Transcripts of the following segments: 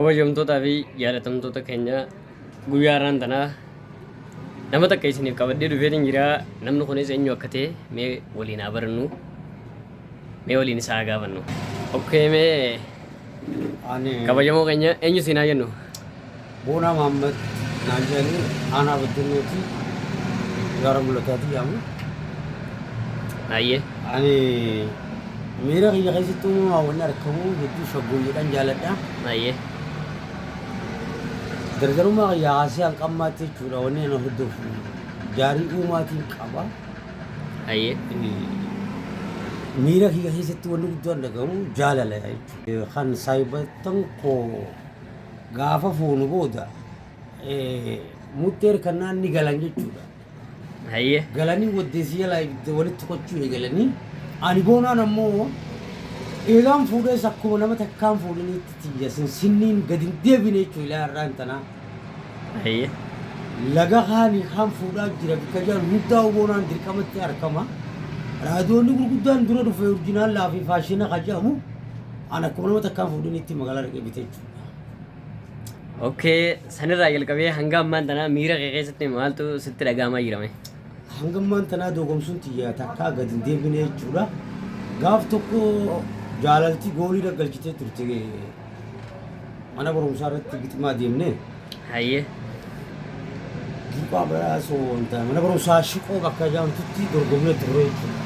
Kabajamtootaa fi jaalatamtoota keenya guyyaa irraan tanaa nama takka isiniif qabadhee dhufeetiin jira. Namni kunis eenyu akka ta'e mee waliin haa barannu, mee waliin isaa haa gaafannu. Okkee mee kabajamoo keenya eenyu siin haa jennu? Boonaa Mahammad naan jedhanii aanaa Beddellooti gara mul'ataati yaamu. Ayyee. Ani miira kiyya keessattuu hawwanni argamu hedduu shaggooyyeedhaan jaaladha. Ayyee. Gargarummaa yaasii hanqammaatti jechuudha wanni ana hordofu jaarii uumaatiin qaba. Ayyee. Miira kiyya keessatti wanni guddaan dhagahu jaalala jechuudha. Kan saayibatan koo gaafa foonu booda mutteer kannaan ni galan jechuudha. Ayyee. Galanii waddeessi jalaa walitti qochuu eegalanii ani boonaan ammoo eegaan fuudhees akkuma nama takkaan fuudhaniitti xiyyeessin sinniin gadi hin deebine jechuudha ilaa irraan tanaa. Ayyee. Laga haanii kaan fuudhaa jira bikka jiran hundaa boonaan dirqamatti argama. Raadiyoonni gurguddaan dura dhufe orjinaallaa fi faashina kajamu an akkuma nama takkaan fuudhaniitti magaalaa dhaqee bite jechuudha. Okkee sanirraa jalqabee hanga ammaan tanaa miira kee keessatti maaltu sitti dhaga'amaa jirame? Hanga ammaan tanaa doogomsuun xiyyaa takkaa gadi hin deebine jechuudha. Gaaf tokko jaalaltii goolii daggalchitee turte mana barumsaa irratti gixmaa deemne. Ayyee. Giphaa biraasoo wanta mana barumsaa shiqoo bakka jaamtutti dorgomnee turre jechuudha.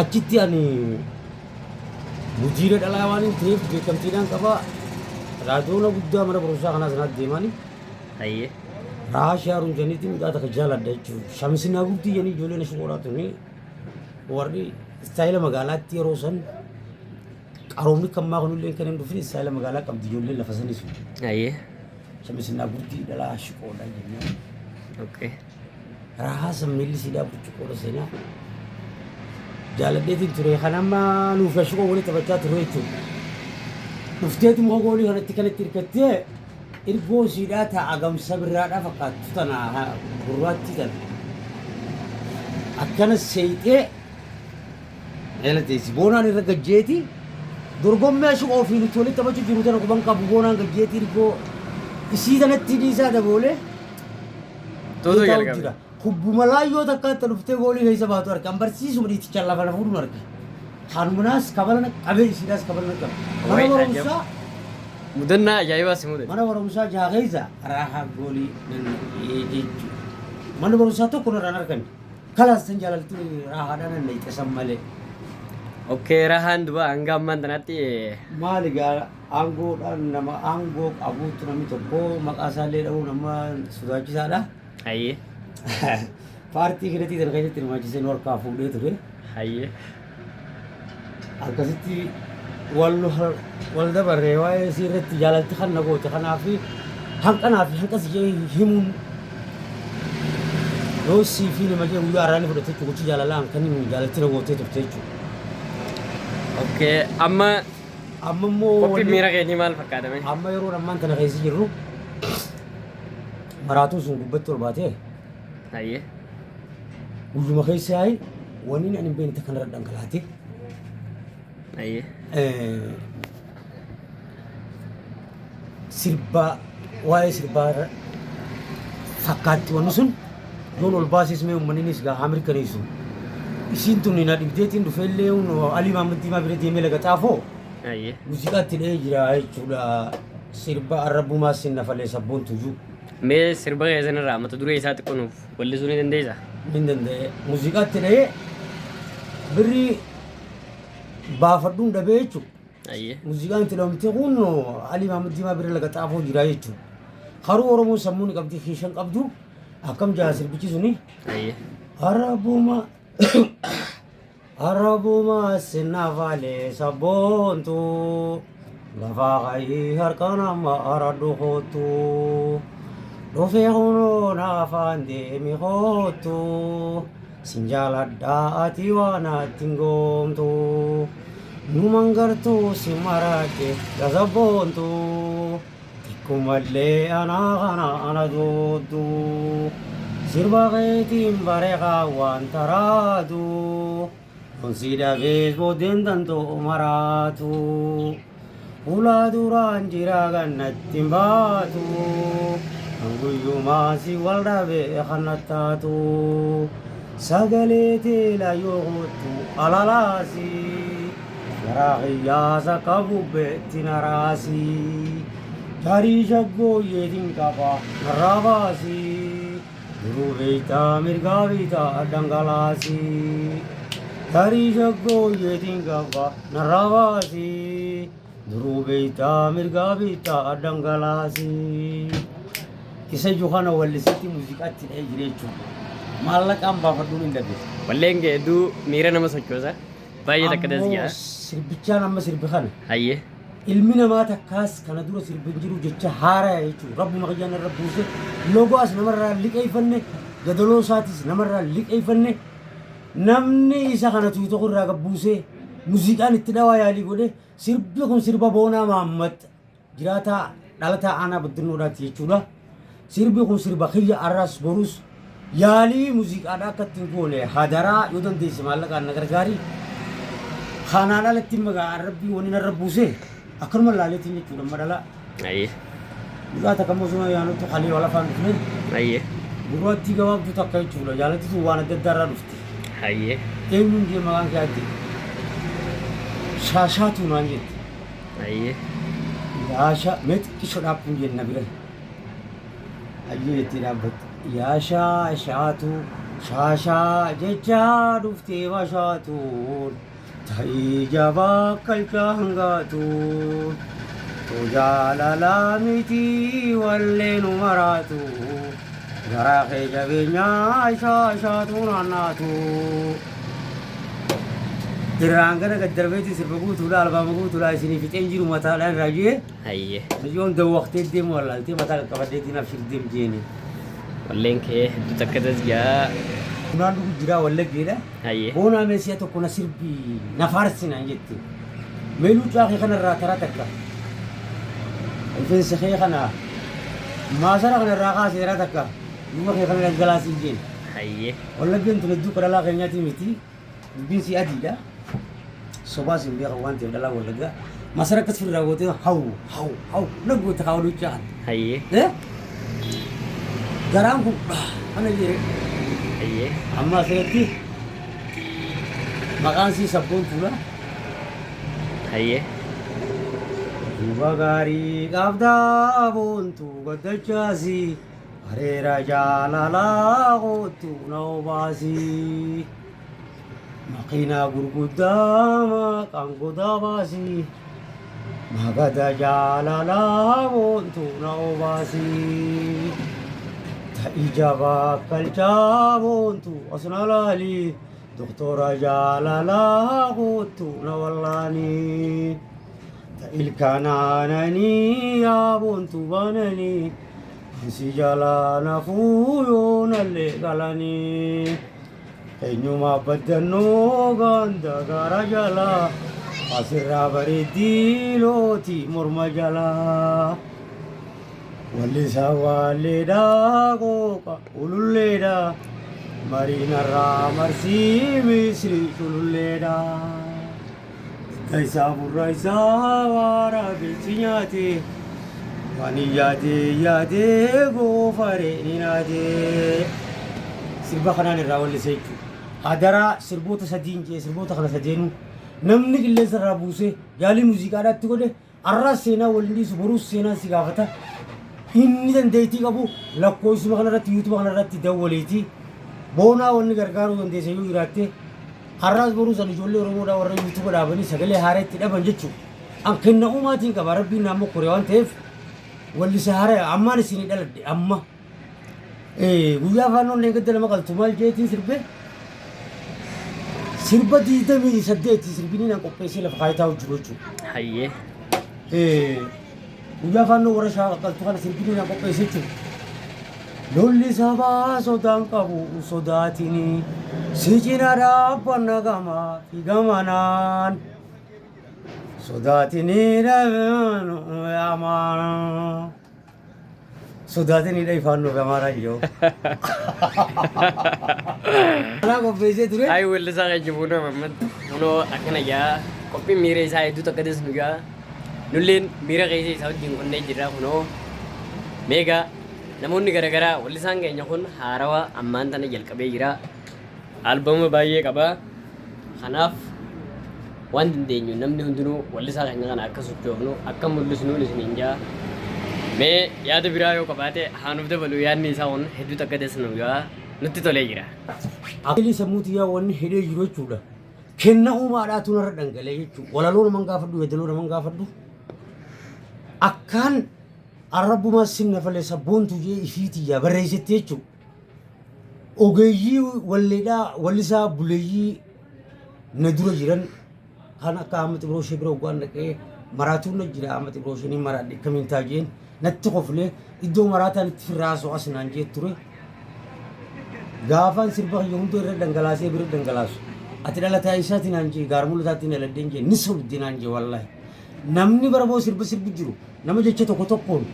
Achitti ani hojiirra dhalaa waan hin ta'eef beekamtiidhaan qaba. Raadiyoona guddaa mana barumsaa kanaa sanaatti deemanii. Ayyee. Raashii haaruun janiitti midhaa takka jaaladha jechuudha. Shamsinaa guddii janii ijoolleen shiqoodhaa turre warri istaayila magaalaatti yeroo san qaroomni kan maakunillee kan hin dhufin istaayila magaalaa qabdi ijoolleen lafa sanis. Ayyee. Shamsinaa guddii dhalaa shiqoodhaa jennaan. Okkee. Rahaa sammilli siidaa burcuqqoodha seenaa. Jaaladheetiin ture kan amma nuuf shiqoo waliin taphachaa ture jechuudha. Dhufteetu muka goolii kanatti hirkattee irgoo siidaa ta'a gamsa biraadhaa fakkaattu tana gurraatti tana. Akkana seeyxee Elateesi boonaan irra gajjeeti dorgommee shiqoo ofii nuti walitti taphachuu jiru tana quban qabu boonaan gajjeeti irgoo isii tanatti dhiisaa daboolee. Tuutu jalqabe. Kubbuma laayyoo takkaatti dhuftee goolii keessa baatu arge. An barsiisuma dhiiticha lafa lafa fuudhu arge. Hanuunaas kabalana qabee isiidhaas kabalana qabe. Mana barumsaa. Mudannaa ajaa'ibaa si mudate. Mana barumsaa jaageessa raahaa goolii jechuudha. Mana barumsaa tokko narraan argame. Kalaas san jaalaltu raahaadhaan nan dhiisan malee. Okkee rahaan duba hanga ammaan tanaatti Maali gaa aangoodhaan nama aangoo qabuutu namni tokko maqaa isaallee dha'uu nama sodaachisaadha. Ayyee. Paartii keessatti tan keessatti hirmaachisee nu harkaa fuudhee ture. Ayyee. Akkasitti wal dabarree waa'ee isii irratti jaalalti kan na goote kanaaf hanqanaa fi hanqas ishee himuun yoo sii fi nama jee guyyaa araanii fudhatee gochi jaalalaa kan jaalalti na gootee turte jechuudha. Okkee amma immoo qophii miira keetii maal fakkaatame? amma yeroo ammaan tana keessa jirru maraatuun sun gubbatti ol baatee Ayyee. guyyuma keessa yaa'i wanni ani hin beekne kanarra dhangalaate. Ayyee. Sirbaa waa'ee sirbaa fakkaatti wanni sun yoon ol baasismee uummanninis gaa haa mirkaneessu. Isiin tun na dhibdeetiin dhufeellee Alii Maammadii maa bira deemee laga xaafoo Ayyee. muuziqaatti dhahee jira jechuudha. Sirba arrabbumaa sinna falee sabboon tuyyuu Mee sirba keessanirraa mata duree isaa xiqqoonuuf wallisuu ni dandeessaa? hin danda'e. Muuziqaatti dhahee birrii baafadhuun dhabee jechuudha. Ayyee. Muuziqaan itti dhamtee kun Alii Maammadii maa bira laga xaafoo jira jechuudha. Haruu Oromoo sammuun qabdi kiishan qabdu akkam jaa sirbichi suni. Ayyee. Arabuma sinafale sabontu lafa kai harkana ma aradu hotu dofe hono nafande mi hotu sinjala daati wana tingomtu numangartu simarake gazabontu tikumalle anagana anadudu Sirbageetiin bareegaa waan taraatu Konsiida bees boodeen dandoo maraatu Ula duraan jira gannatti baatu guyyumaa si walda beekan taatu sagalee teela yoo gootu alalaasi garaa qiyyaasa qabu beetti naraasi tarii shaggooyyeetiin qaba narraa baasi duruu beeytaa mirgaa beeytaa dhangalaasi tarii shaggooyyeetiin qaba narraa baasi duruu beeytaa mirgaa beeytaa dhangalaasi isa juhana wallisitti muuziqaatti dha'ee jira jechuudha. Maallaqaan baafadhuun hin dandeessu. Walleen geedduu miira nama sochoosa. Baay'ee takka tasgiyaa. Sirbichaan amma sirbi kana. Hayyee. Ilmi namaa takkaas kana dura sirbin jiru jecha haaraa jechuudha. Rabbuma qayyaan irra buuse logoas namarraa liqeeffanne gadaloo isaatis namarraa liqeeffanne namni isa kana tuuti tokko irraa gabbuusee muuziqaan itti dhawaa yaalii godhe sirbi kun sirba boonaa Mahammad jiraataa dhalataa aanaa baddannoodhaati jechuudha. Sirbi kun sirba kiyya arras borus yaalii muuziqaadhaa akka ittiin goone hadaraa yoo dandeesse maallaqaan na gargaari. Kanaan alatti maqaan rabbii wani narra buuse akkanuma laaleetiin jechuudha madala. Hayyee. Dhugaa takka mosuma yaanutu qalii wal afaan dhufne. Hayyee. Gurraattii gabaabduu takka jechuudha jaalatitu waan adda addaa irraa dhufti. Hayyee. Eenyuun jee maqaan kee adde. Shaashaatu naan jette. Hayyee. Yaasha mee xiqqisho dhaabbuun jenna bira. Hayyee jettee dhaabbatti. Yaa shaashaatu shaashaa jechaa dhuftee bashaatuun ta'ii jabaa qalchaa hangaatuun to jaalalaa miti wallee nu maraatu garaa kee jabeenyaa shaashaatuun hannaatu. Irraan gara gaddarbeetti sirba guutuudha albaama guutuudha isinii fixeen jiru mataadhaan raajee. Hayyee. Yoon dawwaqtee deemu wallaaltee mataa qaqqabaddeetiin abshir deem jeeni. Walleen kee hedduu takka tasgiyaa. Bunaan dhugu jiraa wallaggeedha. Hayyee. Boonaa meesiyaa tokko na sirbii na faarsinaan jette. Meeluu caakee kanarraa taraa takka. Rifeensa kee kana maasara kanarraa kaasee taraa takka. Duuba kee kana dhangalaasii jeen. Hayyee. Wallaggeen tun hedduu kadhalaa keenyaati miti. Dubbiin si adiidha. Sobaas hin beekan waan ta'eef dhalaa wallaggaa. Maasara akkas firraa gootee hawu naggoota kaawaluu caahan. Hayyee. Garaan kun kana jee. Hayyee. Amma asirratti maqaan sii sabboontuudha. Hayyee. Duuba gaarii qabdaa boontuu gaddachaasi hareera jaalalaa kootu na obaasi. Makiinaa gurguddaa maqaan godaa baasi. Magada jaalalaa boontuu na obaasi. Ijaba kalcha bontu asna lali doktora jalala gotu na wallani ta ilkananani ya bontu banani si jalana fuyo nalle galani enyuma badano ganda garajala asira baridi loti murmajala Walisa waleda goka ululeda marina ramarsi misri ululeda kaisa buraisa wara bisinyate wani yade go fare inade sirba kanaan irraa wallisee jechuudha. Hadaraa sirboota sadiin jee sirboota kana sadeenu namni qilleensa irraa buusee yaalii muuziqaadhaatti godhe arraas seenaa waliin dhiisu boruus seenaa si gaafata. Inni dandeettii qabu lakkoofsuma kanarratti yuutuuba kanarratti dawwaleetii boonaa wanni gargaaruu dandeessa yoo jiraatte har'aas boruu san ijoollee Oromoodhaa warra yuutuuba dhaabanii sagalee haaraa itti dhaban jechuudha. An kenna uumaatiin qaba rabbiin naammoo kore waan ta'eef wallisa haaraa ammaan isinii dhaladhe amma guyyaa afaanoon eeggadda lama qaltu maal jeetiin sirbe sirba 28 sirbiniin an qopheessee lafa kaayitaa hojjiru jechuudha. Hayyee. Guyyaa afaanoo warra qaltu kana sirbiniin an qopheessee jechuudha. Lolli sabaa sodaan qabu sodaatini si cina dhaabbanna gamaa fi gamanaan sodaatini dhaabbannu amaan sodaatini dhaabbannu gamaa yoo. Anaa qopheessee ture. Ay walli isaa kan jibuudha Muhammad. Kunoo akkana yaa qophiin miira isaa hedduu takka deesnu yaa nulleen miira keessa isaa wajjin qonnee jirra kunoo meegaa namoonni garaagaraa wallisaan keenya kun haarawaa ammaan tana jalqabee jira albama baay'ee qaba kanaaf waan dandeenyu namni hundinuu wallisaa keenya kana akka sochoofnu akka mul'isnuun isiniin jaa mee yaada biraa yoo qabaate haanuuf dabalu yaadni isaa kun hedduu takka teessanu yaa nutti tolee jira. Akili sammuuti yaa wanni hidhee jiru jechuudha. Kenna uumaadhaatu narra dhangalee jechuudha. Walaloo naman gaafadhu yeedaloo naman gaafadhu. Akkaan arrabbumaa sinna falee sabboontu jee ifiiti yaa barreessite jechuudha. Ogeeyyii walleedhaa wallisaa buleeyyii na dura jiran kan akka Ahmad Ibroshee bira ugaan dhaqee maraatuun na jira Ahmad Ibroshee ni maraadhe kamiin taajeen natti qoflee iddoo maraataan itti firraasoo as naan jee ture. Gaafaan sirba kiyya hundoo irra dhangalaasee bira dhangalaasu. Ati dhalataa isaatiin naan jee gaarmulataatti dhaladheen jee ni sobdee naan jee wallaahi. Namni baramoo sirbi jiru nama jecha tokko tokkoon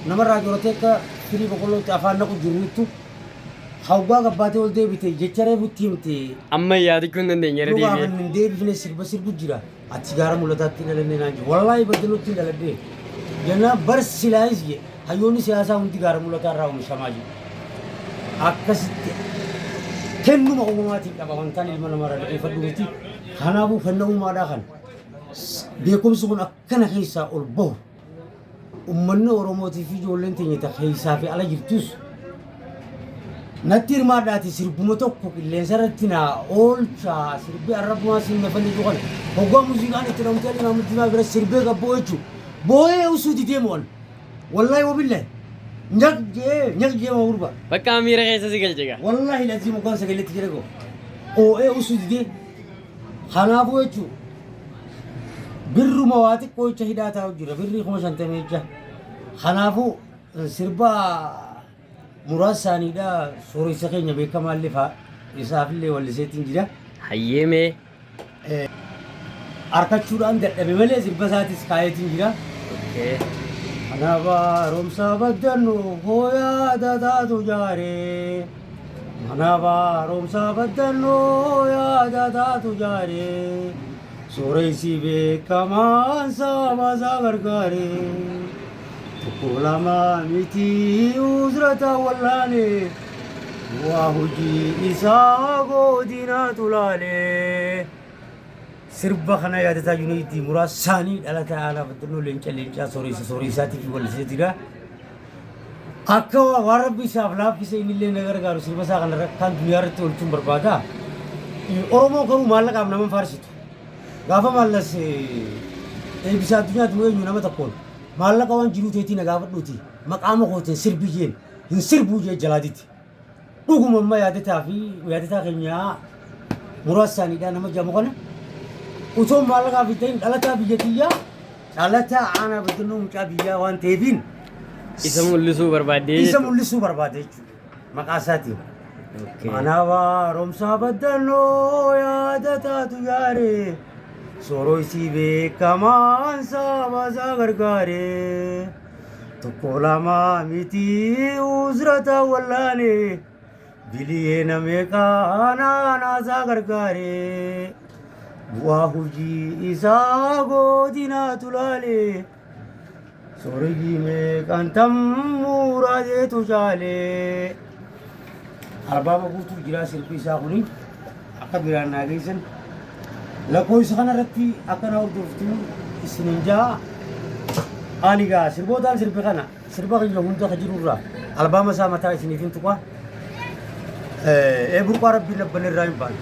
namarraa joorotee akka firii boqqollootti afaan naqu jiruuttu hawwaa gabbaatee ol deebite jecha reebutti himte. Amma yaadachuu hin dandeenye Yoo gaafa hin deebifne sirbi jira. Ati gaarmulataatti dhaladhee naan jee wallaahi badalootti dhaladhee. Jennaan barsiilaayis jee hayyoonni siyaasaa hundi gaarmulataa irraa oomishamaa jiru. Akkasitti kennuma uumamaatiin qaba wantaan ilma namarraa dhaggeeffadhu miti. Kanaafuu kenna uumaadhaa kana. Beekumsi kun akkana keessaa ol bahu. Uummanni Oromootii fi ijoolleen teenya keessaa fi ala jirtus. Natti hirmaadhaati sirbuma tokko qilleensa irratti naa oolchaa sirbee arrabbumaa sinna fallisu kana. Hoggaa muuziqaan itti dhamtee Imaamuddiinaa bira sirbee gabboo jechuudha. Boo'ee usuu didee mo'an. Wallaahi wabillahi. Nyaqjee ma gurba. Bakka miira keessa si galchega. Wallaahi lazii mukaan sagaleetti jira goo. Oo'ee usuu didee. Kanaafuu jechuudha. Birruma waa xiqqoo jecha hidhaa taa'u jira. Birrii 50 jecha. Kanaafuu sirba muraasa isaaniidha. Sooressa keenya beekamaallee fa'a. Isaafillee walliseetiin jira. Hayyeemee. Harkachuudhaan dadhabe malee sirba isaatis kaayetiin jira. Kanaafaa haaromsaa baddannoo hooyaa dadaatu jaaree. Kanaafaa haaromsaa baddannoo hooyaa dadaatu jaaree. Sooressi beekamaan saabasaa gargaaree. Tokko lama miti usrata wallaalee. Waa hojii isaa godinaatu laalee. Sirba kana yaadataa yuunitii muraasa isaanii dhalataa aanaa baddannoo leencaa sooressaatii fi walliseetidha. Akka waan rabbi isaaf laaffise innillee na gargaaru sirba isaa kana kan duniyaa irratti oolchuun barbaada. Oromoo garuu maallaqaaf nama faarsitu. Gaafa maallas eebbisaa addunyaatti moo eenyu nama tokkoon maallaqa waan jiruu teetii na gaafadhuuti maqaama kooteen sirbii jeen hin sirbuu jee jalaatitti. Dhuguma amma yaadataa keenyaa muraasa isaaniidha nama jamu kana. Utoo maallaqaa fi ta'in dhalataa biyyatiyyaa dhalataa aanaa baddannoo mucaa biyyaa waan ta'eefiin Isa mul'isuu barbaadee jechuudha maqaa isaatiin. Kanaafaa haaromsaa baddannoo yaadataatu yaaree sooressii beekamaan saabasaa gargaaree tokko lama miti usrata wallaalee biliyee nameeqaa naanaasaa gargaaree. Waa hojii isaa godinaatu laalee. Sooreyyii meeqaan tammuraateetu caalee. Albaama guutuu jira sirbi isaa kuni akka biraan naa geessan. Lakkoofsa kanarratti akkana hordoftu isinin jaa. Ani gaa sirbootaan sirbi kana sirba kiyya hunda ka jirurraa albaama isaa mataa isiniifin tuqa. Burqaa rabbiin abban irraa hin baane.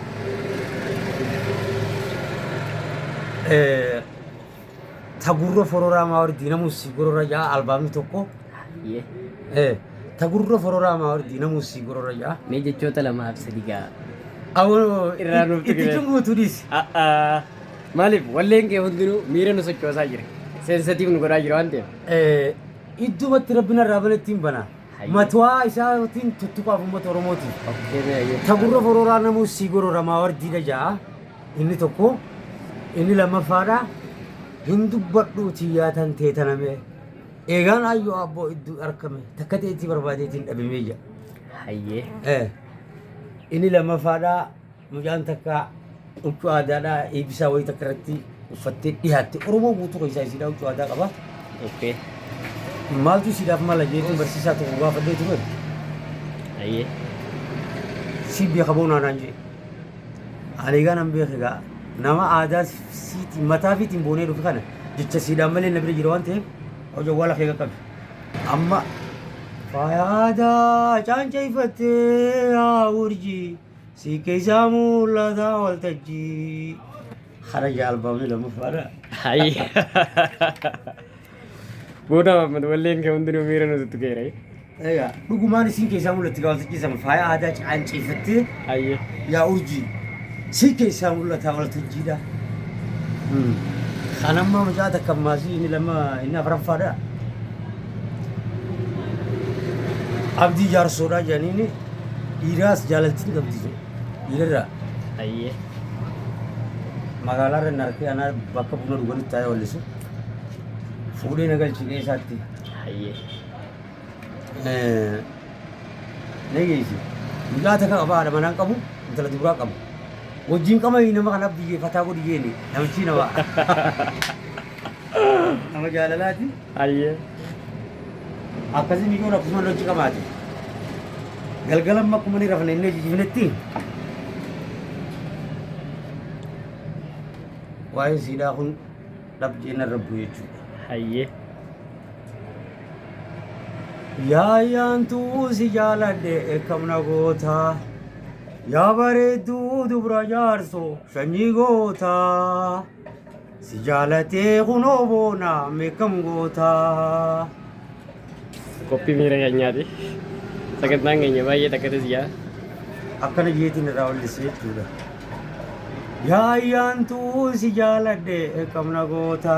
Tagurra fororaa maawardi namusi gorora jaa albaamni tokko. Tagurra fororaa maawardi namusi gorora jaa. mee jechoota lamaaf sadii gaa. Awoo Irraa nuuf itti cunguutu dhiis. Maaliif walleen kee hundinuu miira nu sochoosaa jira. Seensatiif nu godhaa jira waan ta'eef. Iddumatti rabbina irraa banattiin bana. Matwaa isaatiin tuttuqaaf uummata Oromootiif. Tagurra fororaa namusi gorora maawardiidha jaa. Inni tokko. Inni lammaffaadha. Hin dubbadhuutii yaatan teetaname. Eegaan ayyoo abboo iddoo argame takka ta'etti barbaadeetiin dhabamee jira. Hayyee. Inni lammaffaadha mucaan takka huccuu aadaadhaa eebbisaa wayii takka irratti uffattee dhiyaatte Oromoo guutuu keessaa isiidhaa huccuu aadaa qaba. Okay. Maaltu isiidhaaf mala jeetiin barsiisaa tokko gaafadhee ture. Ayyee. Si beeka boonaan jee. Ani egaa nan beeka egaa nama aadaa siitiin mataa fiitiin boonee dhufe kana jecha siidhaan malee na bira jira waan ta'eef hojii wala keega qabe. Amma faaya aadaa caanceeffattee haa urjii si keessaa mul'ata waltajjii. Hara jaalbamni lammaffaadha. Ayyee. Booda walleen kee hundinuu miira nuti geera. Egaa dhugumaan isin keessaa mul'atti waltajjiisama faaya aadaa caanceeffattee Ayyee. yaa urjii si keessaa mul'ata waltajjiidha. Kanammaa mucaa takka ammaasii inni lama inni afuraffaadha. Abdii jaarsoodhaa jedhaniini dhiiraas jaalaltiin qabdi dhiirarraa. Ayyee. Magaalaa irra narkee anaa bakka buna dhuganitti taa'ee wallisu fuudhee nagalchi keessaatti Ayyee. nageessi mucaa takka qaba haadha manaan qabu intala dubaraa qabu wajjin qamanii nama kanaaf biyyeeffataa godhi jeeni namichi nama nama jaalalaati Ayyee. akkasii miidhuun akkasuma lolchi qamaati galgalamma akkuma ni rafne inni jijjiifnetti waa'ee siidaa kun dhabdeen arrabbu jechuudha. Ayyee. Yaayyaantuu si jaaladhe kamna goota yaa bareedduu dubra jaarsoo sanyii goota si jaalatee kunoo boona meeqam goota. Qophii miira keenyaati. Sagantaan keenya baay'ee takkates yaa. Akkana jeetiin irraa wallisee jechuudha. Yaayyaantuu si jaaladhe kamna goota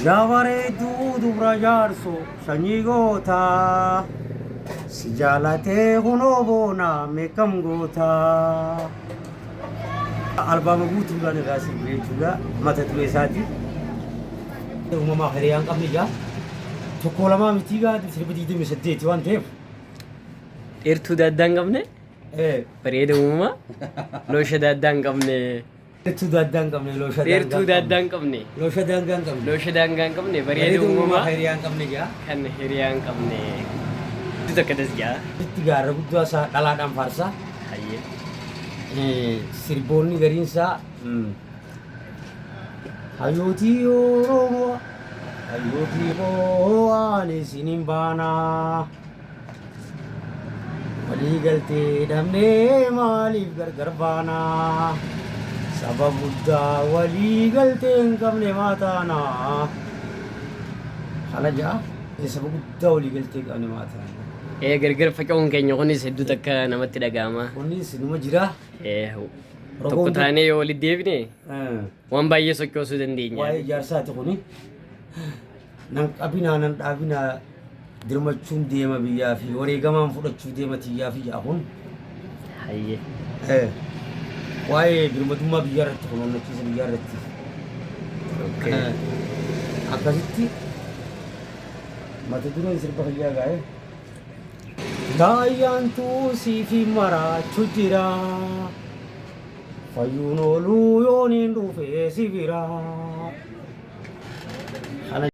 yaa bareedduu dubra jaarsoo sanyii goota si jaalatee kunoo boona meeqam goota. Albaama guutuudhaan irraa sirbee jechuudha mata duree isaati. Uumamaa hiriyaan qabni ijaa tokko lamaa mitii gaadhi sirba 28 waan ta'eef. Dheertuu daaddaa hin qabne. Bareeda uumamaa. Loosha daaddaa hin qabne. Dheertuu daaddaa hin qabne loosha Dheertuu daaddaa hin qabne. loosha daangaa hin qabne. Loosha daangaa hin qabne bareeda uumamaa hiriyaa hin qabne jaa. kan hiriyaa hin qabne. Itti takkates yaa. Itti gaarra guddaa isaa dhalaadhaan faarsaa. Ayyee. Sirboonni gariin isaa hayyootii Oromoo hayyootii Oromoo isiniin baanaa walii galtee dhabnee maaliif gargar baanaa saba guddaa walii galtee hin qabne maataanaa. Kana ja'a saba guddaa walii galtee hin qabne maataanaa. Gargar faca'uun keenya kunis hedduu takka namatti dhaga'ama. Kunis numa jira. Tokko taanee yoo walitti deebine waan baay'ee sochoosuu dandeenya. Waa'ee ijaarsaati kuni nan qabinaa nan dhaabinaa dirmachuun deema biyyaa fi wareegamaan fudhachuu deema tiyyaa fi ja'a kun. Ayyee. Waa'ee birmadummaa biyyaa irratti kun onnachiisa biyyaa irratti. Akkasitti mata dureen sirba fayyaa gaa'e. Daayyaantuu siifi maraachuu jira fayyuun ooluu yooniin dhufee si bira